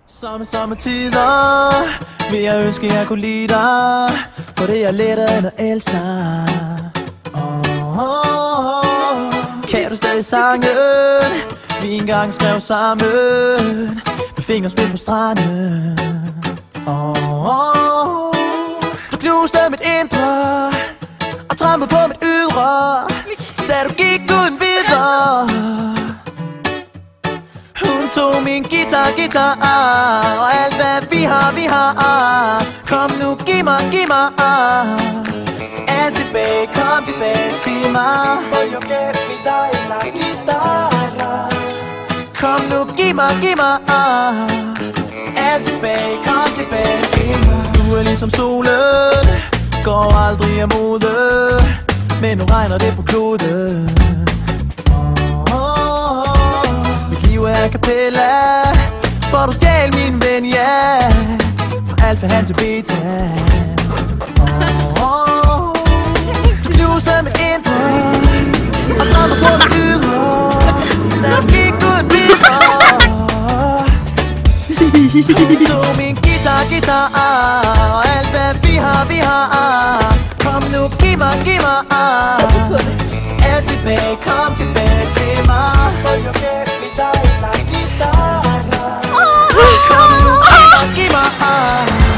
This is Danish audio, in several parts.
Sommetider vil jeg ønske, jeg kunne lide dig, for det er lettere end at elske dig. Kan du stadig sangen, vi engang skrev sammen, med fingerspil på stranden. Du knuste mit indre og trampede på mit ydre, da du gik uden videre. Hun tog min guitar og alt hvad vi har. Kom nu, giv mig alt tilbage, kom tilbage til mig. For jeg gav dig la guitarra. Kom nu, giv mig alt tilbage, kom tilbage til mig. Du er ligesom solen, går aldrig af mode, men nu regner det på kloden. Liv er a cappella, for du stjal min ven, ja, fra alfa han til beta. Du knuste mit indre og trampede på mit ydre, da du gik uden videre. Du tog min guitar og alt hvad vi har. Kom nu, giv mig alt tilbage, kom tilbage til mig. For jeg gav dig la guitarra. Kom nu, giv mig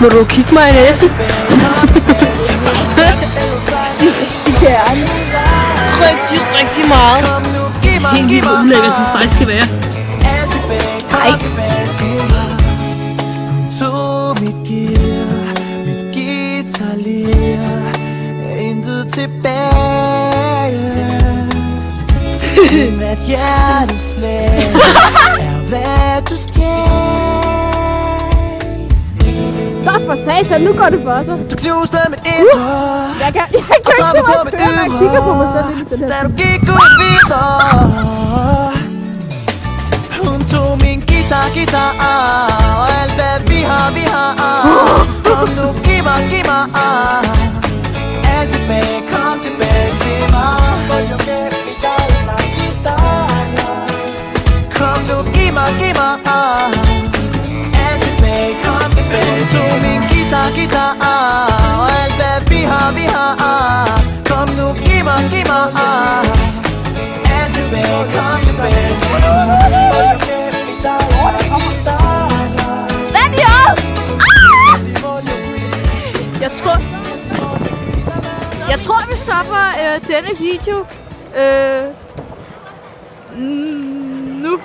Må du kigge mig i næsen? Gerne. Rigtig meget. Helt vildt ulækkert, det faktisk skal være. Ej. Tog mit gear, mit guitar-lir, intet tilbage. Hvert hjerteslag er hvad du stjal. Så for satan, nu går det for sig. Du knuste mit indre Jeg kan ikke se mig før, når jeg kigger på mig selv i den her. da du gik ud videre. Hun tog min guitar og alt hvad vi har. Kom nu, giv mig alt tilbage, kom tilbage til mig. For jeg gav dig la guitarra. Kom nu, giv mig alt tilbage, kom tilbage. Hun tog min guitar og alt hvad vi har. Kom nu, giv mig alt tilbage, kom tilbage til mig. Hvad er det også? Jeg tror vi stopper denne video nu.